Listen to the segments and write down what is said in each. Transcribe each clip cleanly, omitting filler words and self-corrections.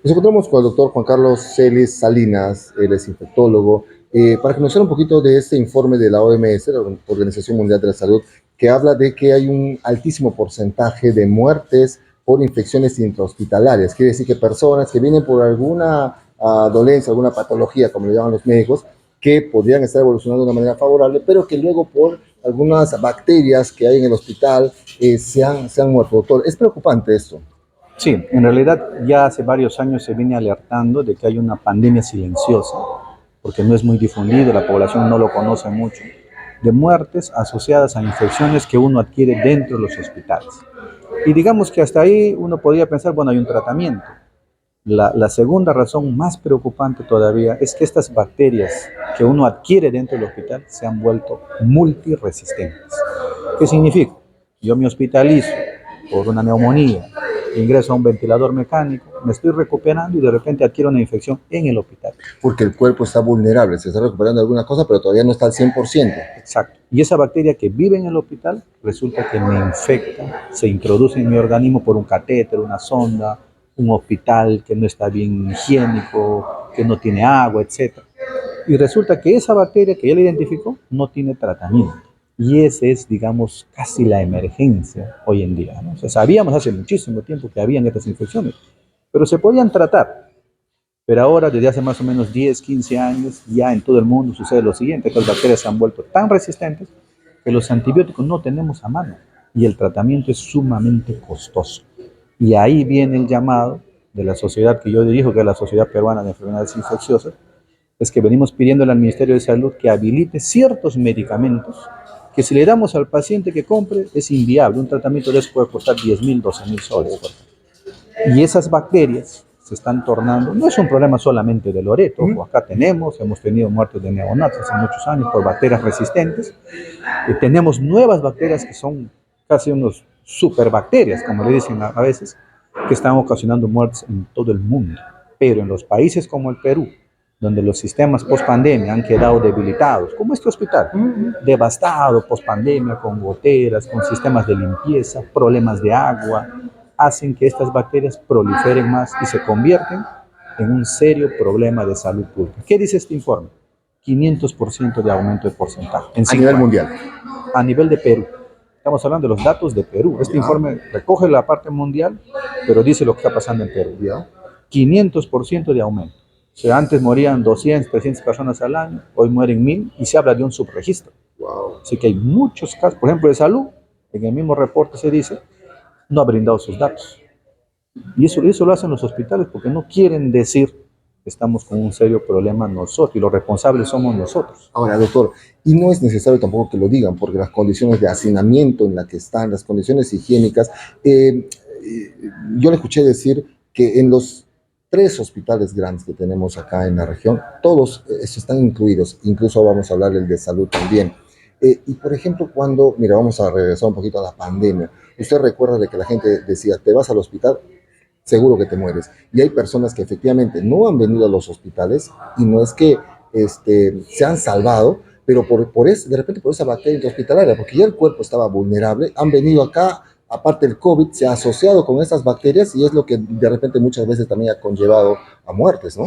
Nos encontramos con el doctor Juan Carlos Celis Salinas, él es infectólogo, para conocer un poquito de este informe de la OMS, la Organización Mundial de la Salud, que habla de que hay un altísimo porcentaje de muertes por infecciones intrahospitalarias. Quiere decir que personas que vienen por alguna dolencia, alguna patología, como le llaman los médicos, que podrían estar evolucionando de una manera favorable, pero que luego por algunas bacterias que hay en el hospital se han muerto. Doctor, es preocupante esto. Sí, en realidad ya hace varios años se viene alertando de que hay una pandemia silenciosa, porque no es muy difundido, la población no lo conoce mucho, de muertes asociadas a infecciones que uno adquiere dentro de los hospitales. Y digamos que hasta ahí uno podría pensar, bueno, hay un tratamiento. La segunda razón más preocupante todavía es que estas bacterias que uno adquiere dentro del hospital se han vuelto multiresistentes. ¿Qué significa? Yo me hospitalizo por una neumonía, ingreso a un ventilador mecánico, me estoy recuperando y de repente adquiero una infección en el hospital. Porque el cuerpo está vulnerable, se está recuperando alguna cosa, pero todavía no está al 100%. Exacto. Y esa bacteria que vive en el hospital resulta que me infecta, se introduce en mi organismo por un catéter, una sonda, un hospital que no está bien higiénico, que no tiene agua, etc. Y resulta que esa bacteria que ya la identificó no tiene tratamiento. Y esa es, digamos, casi la emergencia hoy en día, ¿no? O sea, sabíamos hace muchísimo tiempo que habían estas infecciones, pero se podían tratar. Pero ahora, desde hace más o menos 10, 15 años, ya en todo el mundo sucede lo siguiente, que las bacterias se han vuelto tan resistentes que los antibióticos no tenemos a mano y el tratamiento es sumamente costoso. Y ahí viene el llamado de la sociedad que yo dirijo, que es la Sociedad Peruana de Enfermedades Infecciosas, es que venimos pidiéndole al Ministerio de Salud que habilite ciertos medicamentos que si le damos al paciente que compre es inviable. Un tratamiento de eso puede costar 10.000, 12.000 soles. Y esas bacterias se están tornando, no es un problema solamente de Loreto, o acá hemos tenido muertes de neonatos hace muchos años por bacterias resistentes, y tenemos nuevas bacterias que son casi unos superbacterias, como le dicen a veces, que están ocasionando muertes en todo el mundo. Pero en los países como el Perú, donde los sistemas post-pandemia han quedado debilitados, como este hospital, devastado post-pandemia, con goteras, con sistemas de limpieza, problemas de agua, hacen que estas bacterias proliferen más y se convierten en un serio problema de salud pública. ¿Qué dice este informe? 500% de aumento de porcentaje en A nivel 5 años. mundial. A nivel de Perú. Estamos hablando de los datos de Perú. Este Ya, informe recoge la parte mundial, pero dice lo que está pasando en Perú. ya. 500% de aumento. O sea, antes morían 200, 300 personas al año, hoy mueren 1.000 y se habla de un subregistro. Wow. Así que hay muchos casos, por ejemplo, de salud, en el mismo reporte se dice, no ha brindado sus datos. Y eso lo hacen los hospitales porque no quieren decir que estamos con un serio problema nosotros y los responsables somos nosotros. Ahora, doctor, y no es necesario tampoco que lo digan, porque las condiciones de hacinamiento en las que están, las condiciones higiénicas, yo le escuché decir que en los tres hospitales grandes que tenemos acá en la región, todos están incluidos, incluso vamos a hablar del de salud también. Y por ejemplo, mira, vamos a regresar un poquito a la pandemia. Usted recuerda de que la gente decía, te vas al hospital, seguro que te mueres. Y hay personas que efectivamente no han venido a los hospitales y no es que se han salvado, pero de repente por esa bacteria hospitalaria, porque ya el cuerpo estaba vulnerable, han venido acá, aparte el COVID, se ha asociado con esas bacterias y es lo que de repente muchas veces también ha conllevado a muertes, ¿no?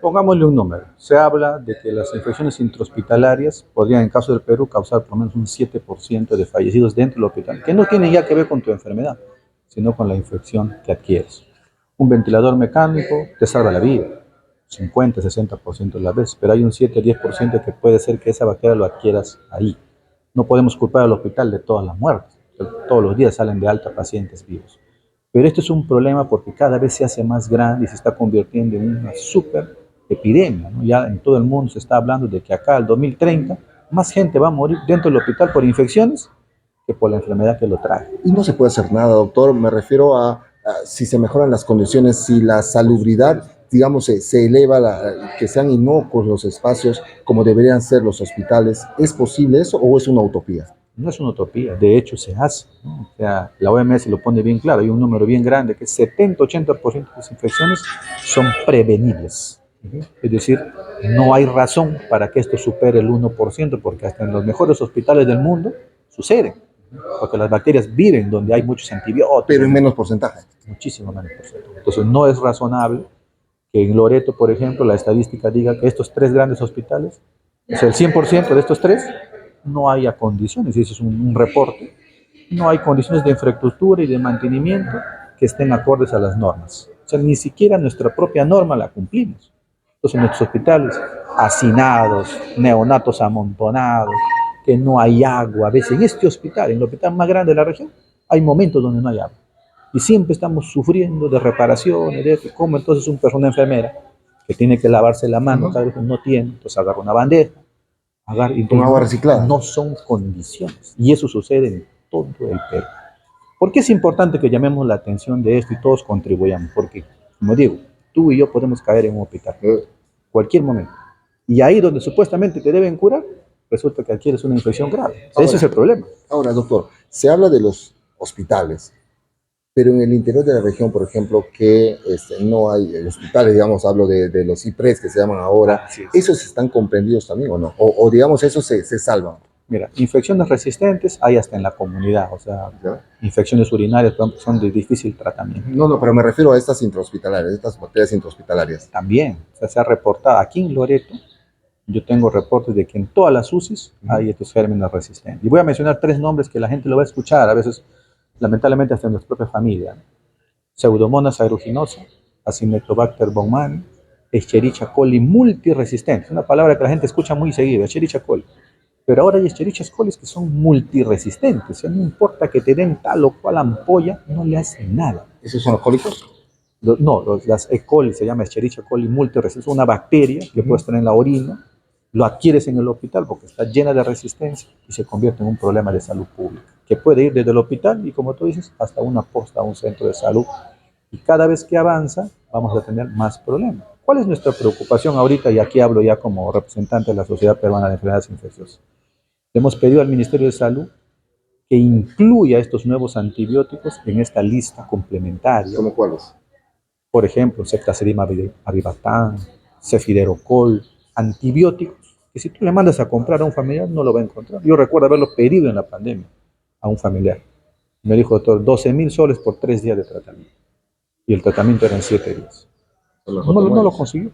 Pongámosle un número. Se habla de que las infecciones intrahospitalarias podrían, en caso del Perú, causar por lo menos un 7% de fallecidos dentro del hospital, que no tiene ya que ver con tu enfermedad, sino con la infección que adquieres. Un ventilador mecánico te salva la vida, 50, 60% de las veces, pero hay un 7-10% que puede ser que esa bacteria lo adquieras ahí. No podemos culpar al hospital de todas las muertes. Todos los días salen de alta pacientes vivos. Pero esto es un problema porque cada vez se hace más grande y se está convirtiendo en una super epidemia, ¿no? Ya en todo el mundo se está hablando de que acá al 2030 más gente va a morir dentro del hospital por infecciones que por la enfermedad que lo trae. Y no se puede hacer nada, doctor. Me refiero a si se mejoran las condiciones, si la salubridad, digamos, se eleva, que sean inocuos los espacios como deberían ser los hospitales. ¿Es posible eso o es una utopía? No es una utopía, de hecho se hace, ¿no? O sea, la OMS lo pone bien claro, hay un número bien grande que 70-80% de las infecciones son prevenibles. Es decir, no hay razón para que esto supere el 1%, porque hasta en los mejores hospitales del mundo sucede, porque las bacterias viven donde hay muchos Pero antibióticos, en menos porcentaje. muchísimo menos por ciento. Entonces no es razonable que en Loreto, por ejemplo, la estadística diga que estos 3 grandes hospitales, o sea, el 100% de estos 3, no haya condiciones, y eso es un reporte, no hay condiciones de infraestructura y de mantenimiento que estén acordes a las normas. O sea, ni siquiera nuestra propia norma la cumplimos. Entonces, nuestros hospitales hacinados, neonatos amontonados, que no hay agua. A veces en este hospital, en el hospital más grande de la región, hay momentos donde no hay agua. Y siempre estamos sufriendo de reparaciones, de esto. Como entonces una enfermera que tiene que lavarse la mano, cada vez no tiene, entonces agarra una bandeja, Con agua reciclada. no son condiciones. Y eso sucede en todo el Perú. ¿Por qué es importante que llamemos la atención de esto y todos contribuyamos? Porque, como digo, tú y yo podemos caer en un hospital, cualquier momento. Y ahí donde supuestamente te deben curar, resulta que adquieres una infección grave. O sea, ese es el problema. Ahora, doctor, se habla de los hospitales, pero en el interior de la región, por ejemplo, que no hay hospitales, digamos, hablo de los IPRES que se llaman ahora, ¿esos están comprendidos también o no? O digamos, esos se salvan. Mira, infecciones resistentes hay hasta en la comunidad, o sea, ¿Ya? Infecciones urinarias son de difícil tratamiento. No, pero me refiero a estas intrahospitalarias, estas bacterias intrahospitalarias. También, o sea, se ha reportado aquí en Loreto, yo tengo reportes de que en todas las UCIs hay estos gérmenes resistentes. Y voy a mencionar 3 nombres que la gente lo va a escuchar, a veces, lamentablemente, hasta en nuestra propia familia. Pseudomonas aeruginosa, Acinetobacter baumannii, Escherichia coli multiresistente. Es una palabra que la gente escucha muy seguido, Escherichia coli. Pero ahora hay Escherichia coli que son multiresistentes. O sea, no importa que te den tal o cual ampolla, no le hace nada. ¿Esos son los cólicos? Las E. coli, se llama Escherichia coli multiresistente. Es una bacteria que puedes tener en la orina, lo adquieres en el hospital porque está llena de resistencia y se convierte en un problema de salud pública, que puede ir desde el hospital y, como tú dices, hasta una posta, un centro de salud. Y cada vez que avanza, vamos a tener más problemas. ¿Cuál es nuestra preocupación ahorita? Y aquí hablo ya como representante de la Sociedad Peruana de Enfermedades Infecciosas. Le hemos pedido al Ministerio de Salud que incluya estos nuevos antibióticos en esta lista complementaria. ¿Cómo cuáles? Por ejemplo, ceftazidima avibactam, cefiderocol, antibióticos que si tú le mandas a comprar a un familiar no lo va a encontrar. Yo recuerdo haberlo pedido en la pandemia a un familiar. Me dijo, doctor, 12.000 soles por 3 días de tratamiento. Y el tratamiento era en 7 días. No lo consiguió.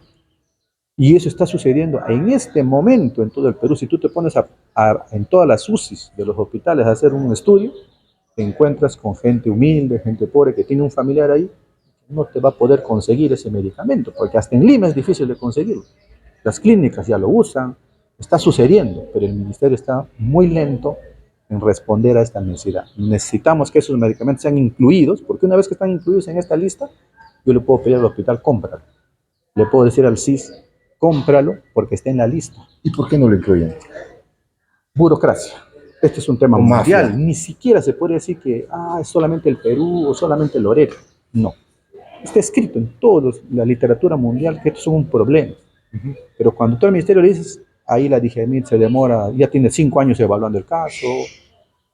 Y eso está sucediendo en este momento en todo el Perú. Si tú te pones en todas las UCIs de los hospitales a hacer un estudio, te encuentras con gente humilde, gente pobre que tiene un familiar ahí, no te va a poder conseguir ese medicamento, porque hasta en Lima es difícil de conseguirlo. Las clínicas ya lo usan, está sucediendo, pero el ministerio está muy lento en responder a esta necesidad. Necesitamos que esos medicamentos sean incluidos, porque una vez que están incluidos en esta lista, yo le puedo pedir al hospital, cómpralo. Le puedo decir al CIS, cómpralo porque está en la lista. ¿Y por qué no lo incluyen? Burocracia. Este es un tema O mundial. mafia. Ni siquiera se puede decir que es solamente el Perú o solamente Loreto. No. Está escrito en toda la literatura mundial que esto es un problema. Pero cuando tú al ministerio le dices, ahí la DGMIT se demora, ya tiene 5 años evaluando el caso,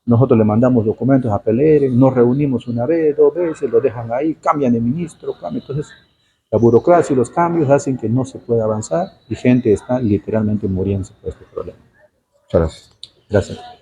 nosotros le mandamos documentos a Pelere, nos reunimos una vez, 2 veces, lo dejan ahí, cambian de ministro, entonces la burocracia y los cambios hacen que no se pueda avanzar y gente está literalmente muriendo por este problema. Muchas gracias. Gracias.